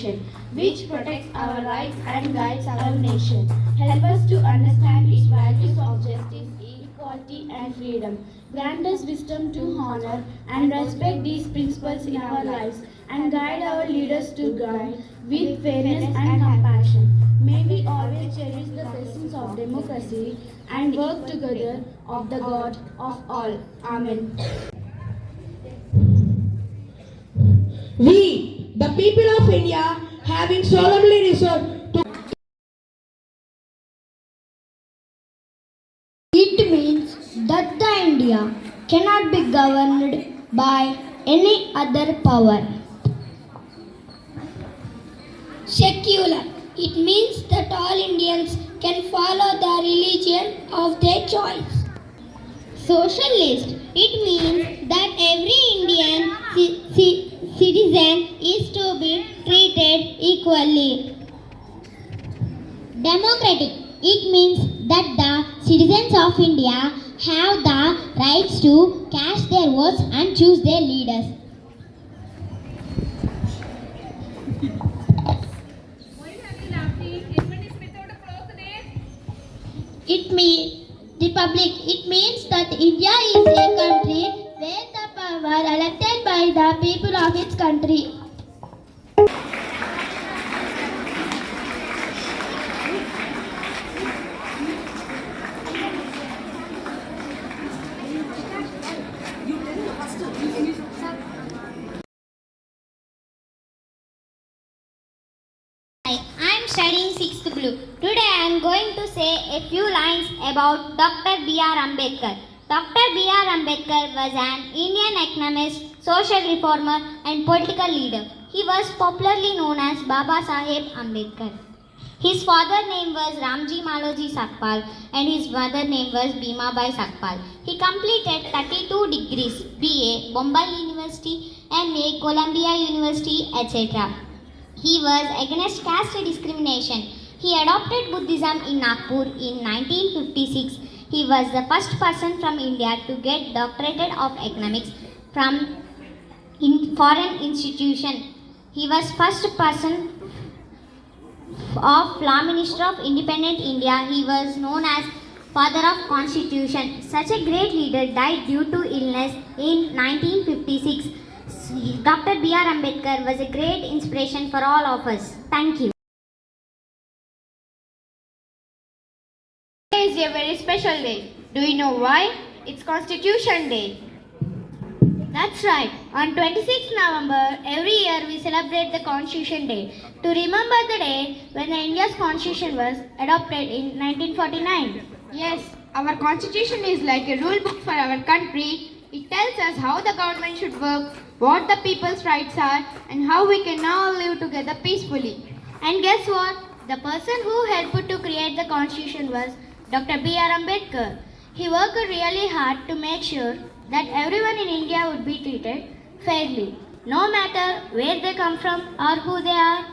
Constitution, which protects our rights and guides our nation. Help us to understand its values of justice, equality, and freedom. Grant us wisdom to honor and respect these principles in our lives, and guide our leaders to guide with fairness and compassion. May we always cherish the blessings of democracy and work together of the God of all. Amen. We, the people of India, having solemnly resolved to It means that the India cannot be governed by any other power. Secular. It means that all Indians can follow the religion of their choice. Socialist. It means that every Indian citizen is to be treated equally. Democratic. It means that the citizens of India have the rights to cast their votes and choose their leaders. It means republic. It means that India is a country where the power elected by the people of its country. Hi, I am studying 6th Blue. Today I am going to say a few lines about Dr. B.R. Ambedkar. Dr. B.R. Ambedkar was an Indian economist, social reformer and political leader. He was popularly known as Baba Saheb Ambedkar. His father's name was Ramji Maloji Sakpal and his mother's name was Bhima Bai Sakpal. He completed 32 degrees, BA, Bombay University, MA, Columbia University, etc. He was against caste discrimination. He adopted Buddhism in Nagpur in 1956. He was the first person from India to get doctorate of economics from foreign institution. He was first person of Law Minister of Independent India. He was known as Father of Constitution. Such a great leader died due to illness in 1956. Dr. B.R. Ambedkar was a great inspiration for all of us. Thank you. Today is a very special day. Do you know why? It's Constitution Day. That's right. On 26th November, every year we celebrate the Constitution Day to remember the day when the India's Constitution was adopted in 1949. Yes, our Constitution is like a rule book for our country. It tells us how the government should work, what the people's rights are, and how we can all live together peacefully. And guess what? The person who helped to create the Constitution was Dr. B.R. Ambedkar. He worked really hard to make sure that everyone in India would be treated fairly, no matter where they come from or who they are.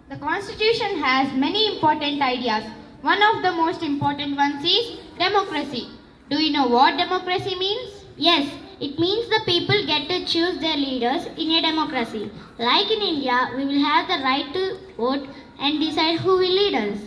The Constitution has many important ideas. One of the most important ones is democracy. Do you know what democracy means? Yes, it means the people get to choose their leaders in a democracy. Like in India, we will have the right to vote and decide who will lead us.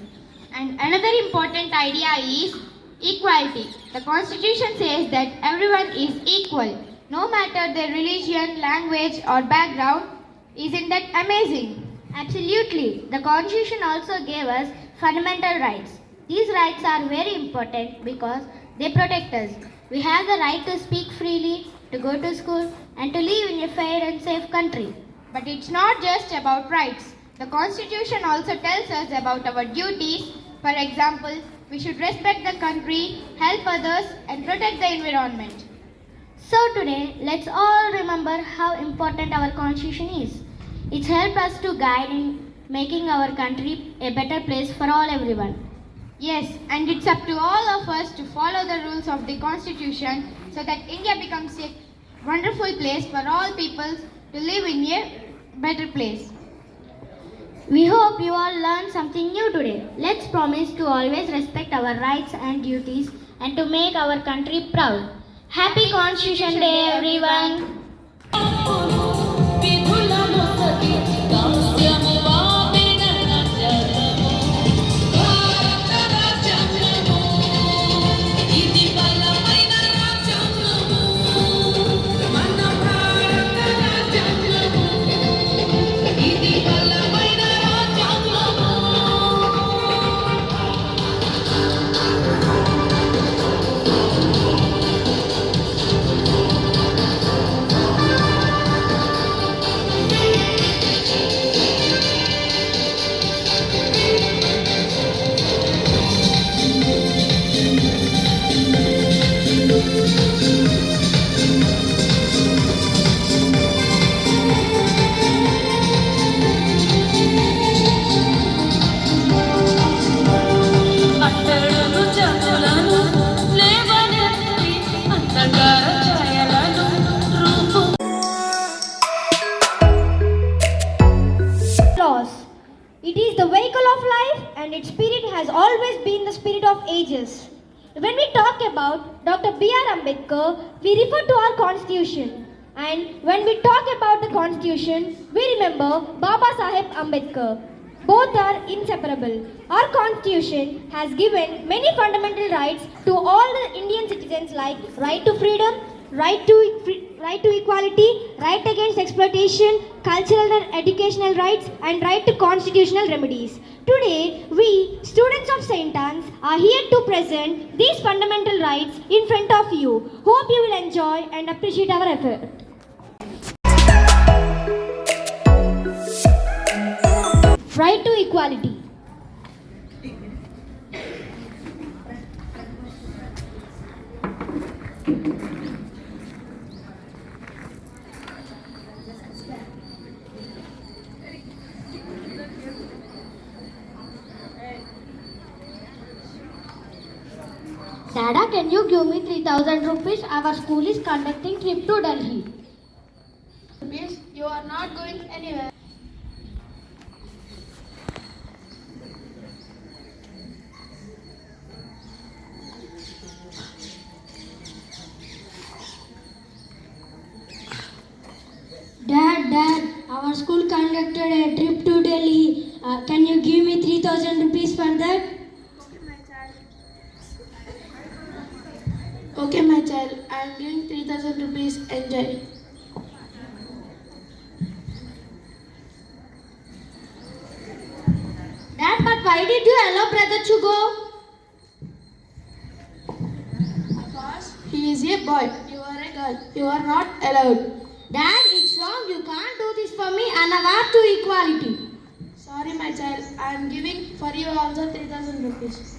And another important idea is equality. The Constitution says that everyone is equal, no matter their religion, language or background. Isn't that amazing? Absolutely. The Constitution also gave us fundamental rights. These rights are very important because they protect us. We have the right to speak freely, to go to school and to live in a fair and safe country. But it's not just about rights. The Constitution also tells us about our duties. For example, we should respect the country, help others and protect the environment. So today, let's all remember how important our Constitution is. It's helped us to guide in making our country a better place for everyone. Yes, and it's up to all of us to follow the rules of the Constitution so that India becomes a wonderful place for all peoples to live in a better place. We hope you all learned something new today. Let's promise to always respect our rights and duties and to make our country proud. Happy Constitution Day, everyone! It is the vehicle of life and its spirit has always been the spirit of ages. When we talk about Dr. B.R. Ambedkar, we refer to our constitution. And when we talk about the constitution, we remember Baba Saheb Ambedkar. Both are inseparable. Our constitution has given many fundamental rights to all the Indian citizens like right to freedom, right to equality, right against exploitation, cultural and educational rights, and right to constitutional remedies. Today, we, students of St.Anne'S, are here to present these fundamental rights in front of you. Hope you will enjoy and appreciate our effort. Right to equality. Dada, can you give me 3,000 rupees? Our school is conducting trip to Delhi. Miss, you are not going anywhere. Dad, our school conducted a trip to Delhi. Can you give me 3,000 rupees for that? Okay, my child, I am giving 3,000 rupees. Enjoy. Dad, but why did you allow brother to go? Because he is a boy, you are a girl, you are not allowed. Dad, it's wrong. You can't do this for me and award to equality. Sorry, my child, I am giving for you also 3,000 rupees.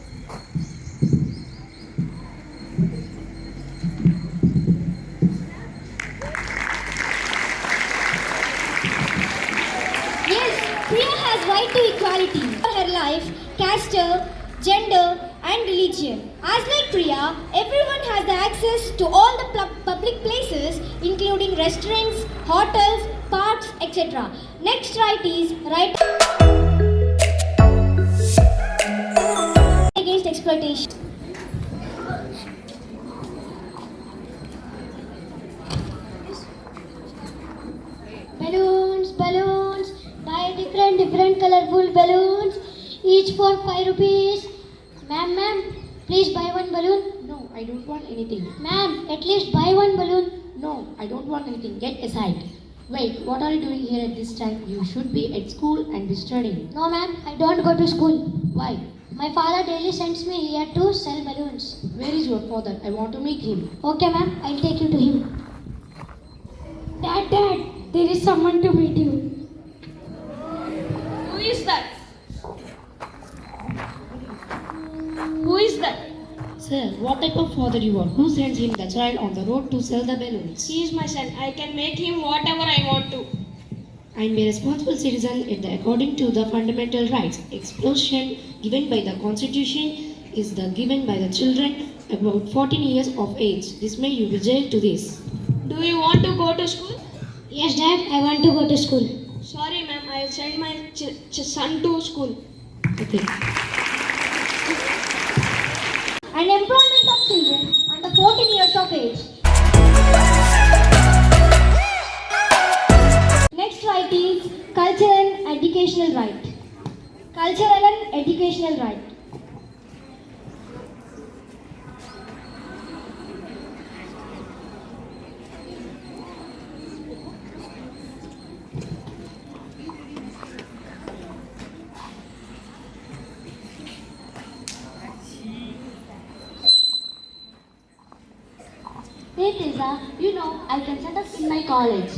Yes, Priya has right to equality for her life, caste, gender and religion. As like Priya, everyone has the access to all the public places including restaurants, hotels, parks, etc. Next right is right against exploitation. Balloons, buy different colorful balloons, each for 5 rupees. Ma'am, please buy one balloon. No, I don't want anything. Ma'am, at least buy one balloon. No, I don't want anything. Get aside. Wait, what are you doing here at this time? You should be at school and be studying. No ma'am, I don't go to school. Why? My father daily sends me here to sell balloons. Where is your father? I want to meet him. Okay ma'am, I'll take you to him. Dad, there is someone to meet you. Who is that? Who is that? Sir, what type of father you are? Who sends him the child on the road to sell the balloons? He is my son. I can make him whatever I want to. I am a responsible citizen according to the fundamental rights. Explosion given by the Constitution is the given by the children about 14 years of age. This may you be jailed to this. Do you want to go to school? Yes Dad, I want to go to school. Sorry, ma'am. I will send my son to school. Okay. And employment of children under 14 years of age. Next right is cultural and educational right. Cultural and educational right. Hey Tessa, you know I can set up in my college.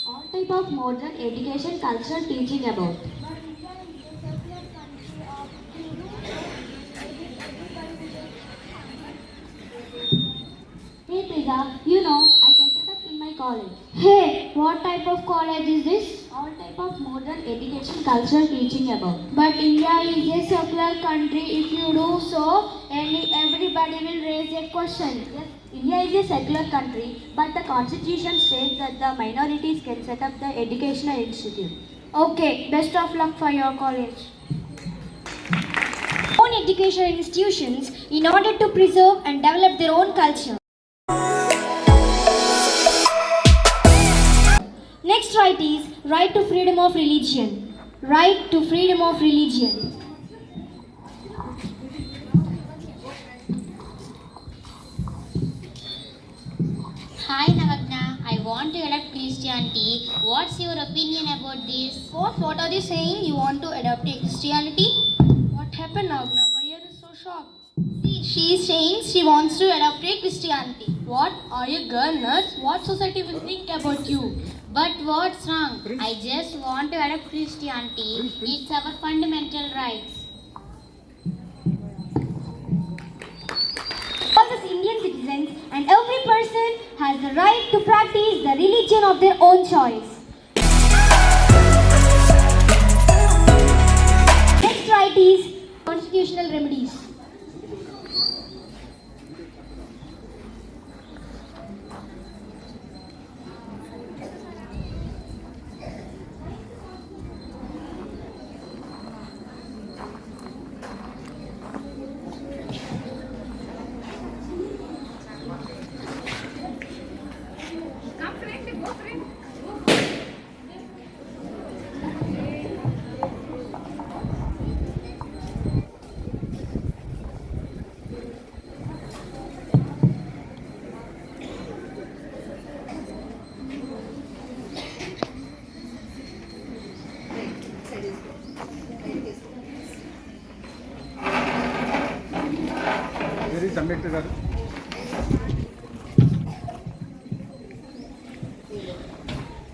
All type of modern education, cultural teaching about. Hey Tessa, you know I can set up in my college. Hey, what type of college is this? All type of modern education, cultural teaching about. But India is a secular country. If you do so, everybody will raise a question. Yes, India is a secular country, but the constitution states that the minorities can set up the educational institute. Okay, best of luck for your college. Own educational institutions in order to preserve and develop their own culture. Next right is right to freedom of religion. Right to freedom of religion. Hi Navagna, I want to adopt Christianity. What's your opinion about this? What are you saying? You want to adopt Christianity? What happened, Nagna? Why are you so shocked? See, she is saying she wants to adopt Christianity. What? Are you a girl nurse? What society will think about you? But what's wrong? I just want to adopt Christianity. It's our fundamental rights. All the Indian citizens and every person has the right to practice the religion of their own choice. Next right is constitutional remedies.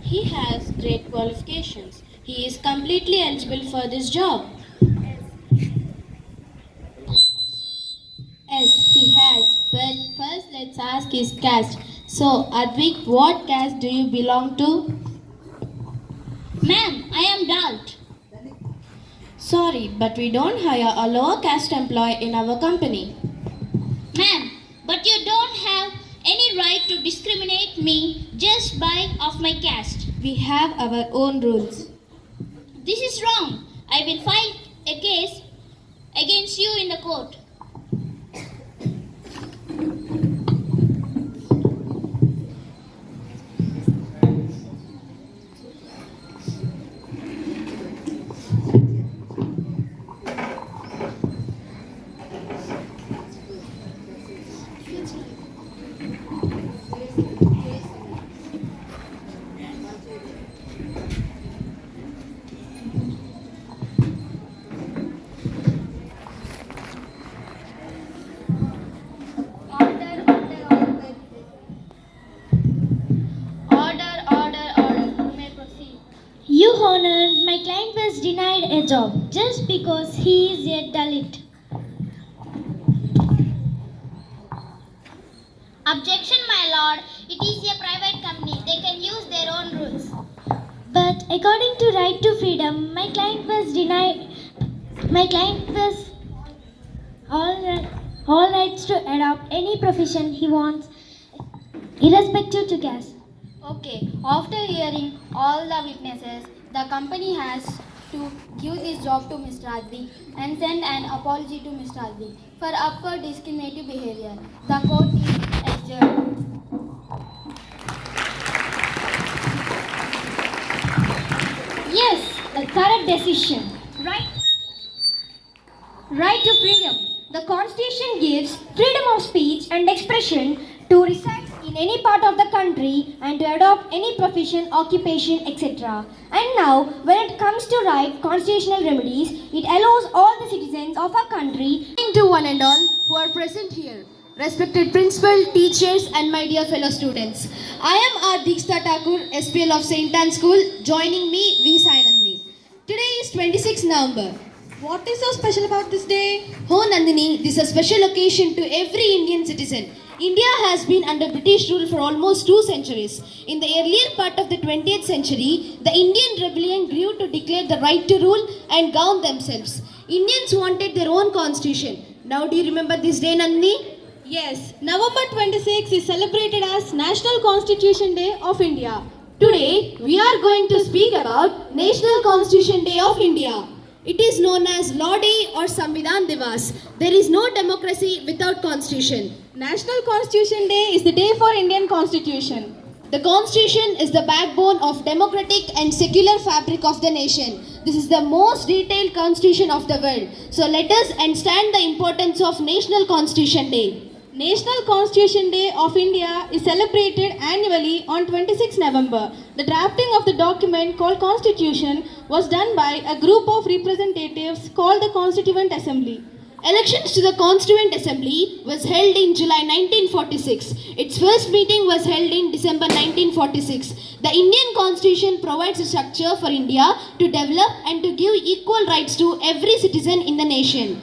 He has great qualifications. He is completely eligible for this job. Yes, he has. But first, let's ask his caste. So, Advik, what caste do you belong to? Ma'am, I am Dalt. Sorry, but we don't hire a lower caste employee in our company. Ma'am, but you don't have any right to discriminate me just by of my caste. We have our own rules. This is wrong. I will file a case against you in the court. Your Honor, my client was denied a job just because he is a Dalit. Objection, my lord. It is a private company. They can use their own rules. But according to right to freedom, my client was denied. My client was all rights to adopt any profession he wants, irrespective to caste. Okay, after hearing all the witnesses, the company has to give this job to Mr. Advi and send an apology to Mr. Advi for upward discriminative behavior. The court is adjourned. Yes, a correct decision. Right to freedom. The Constitution gives freedom of speech and expression to reside in any part of the country and to adopt any profession, occupation, etc. And now, when it comes to right constitutional remedies, it allows all the citizens of our country To one and all who are present here, respected principal, teachers and my dear fellow students. I am R. Diksha Thakur, SPL of St.Anne'S School, joining me V. Sai Nandini. Today is 26 November. What is so special about this day? Oh Nandini, this is a special occasion to every Indian citizen. India has been under British rule for almost 2 centuries. In the earlier part of the 20th century, the Indian rebellion grew to declare the right to rule and govern themselves. Indians wanted their own constitution. Now do you remember this day, Nandini? Yes, November 26 is celebrated as National Constitution Day of India. Today, we are going to speak about National Constitution Day of India. It is known as Law Day or Samvidhan Divas. There is no democracy without constitution. National Constitution Day is the day for Indian Constitution. The Constitution is the backbone of democratic and secular fabric of the nation. This is the most detailed constitution of the world. So let us understand the importance of National Constitution Day. National Constitution Day of India is celebrated annually on 26 November. The drafting of the document called Constitution was done by a group of representatives called the Constituent Assembly. Elections to the Constituent Assembly was held in July 1946. Its first meeting was held in December 1946. The Indian Constitution provides a structure for India to develop and to give equal rights to every citizen in the nation.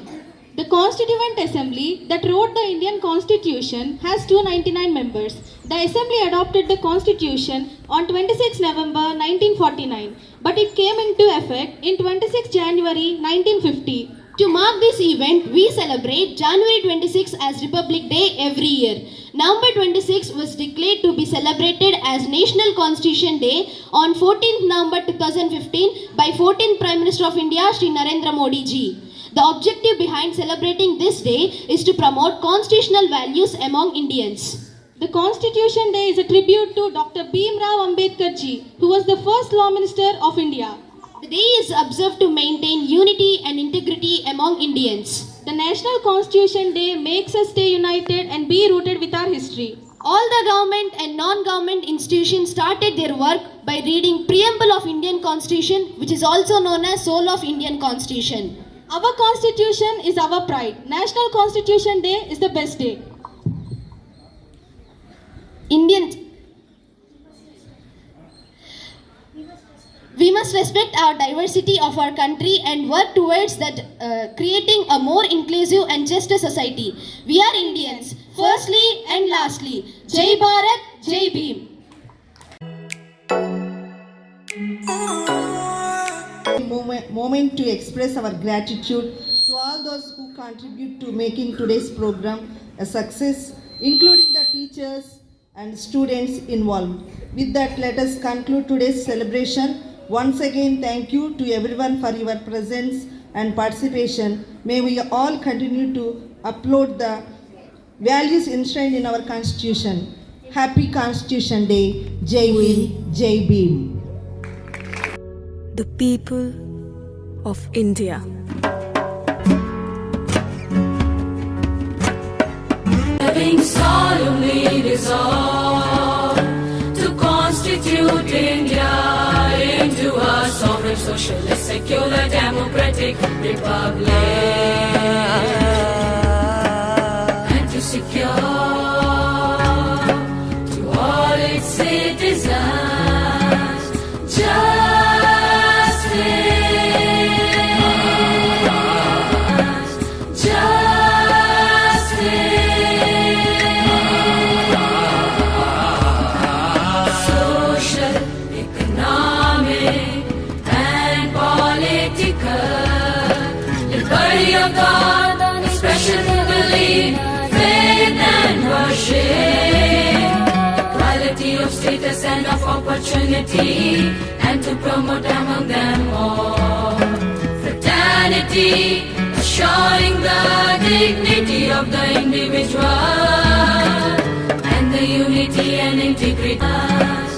The Constituent Assembly that wrote the Indian Constitution has 299 members. The Assembly adopted the Constitution on 26 November 1949, but it came into effect in 26 January 1950. To mark this event, we celebrate January 26 as Republic Day every year. November 26 was declared to be celebrated as National Constitution Day on 14th November 2015 by 14th Prime Minister of India, Shri Narendra Modi ji. The objective behind celebrating this day is to promote constitutional values among Indians. The Constitution Day is a tribute to Dr. Bhimrao Ambedkar ji, who was the first Law Minister of India. The day is observed to maintain unity and integrity among Indians. The National Constitution Day makes us stay united and be rooted with our history. All the government and non-government institutions started their work by reading Preamble of Indian Constitution, which is also known as Soul of Indian Constitution. Our Constitution is our pride. National Constitution Day is the best day. We must respect our diversity of our country and work towards that creating a more inclusive and just a society. We are Indians, firstly and lastly. Jai Bharat, Jai Bhim. Moment to express our gratitude to all those who contribute to making today's program a success, including the teachers and students involved. With that, let us conclude today's celebration. Once again, thank you to everyone for your presence and participation. May we all continue to uphold the values enshrined in our Constitution. Happy Constitution Day. Jai Hind, Jai Bhim. The people of India. Having solemnly resolved to constitute India into a sovereign, socialist, secular, democratic republic, and to secure to all its citizens God, expression of belief, faith and worship, equality of status and of opportunity, and to promote among them all fraternity, assuring the dignity of the individual and the unity and integrity.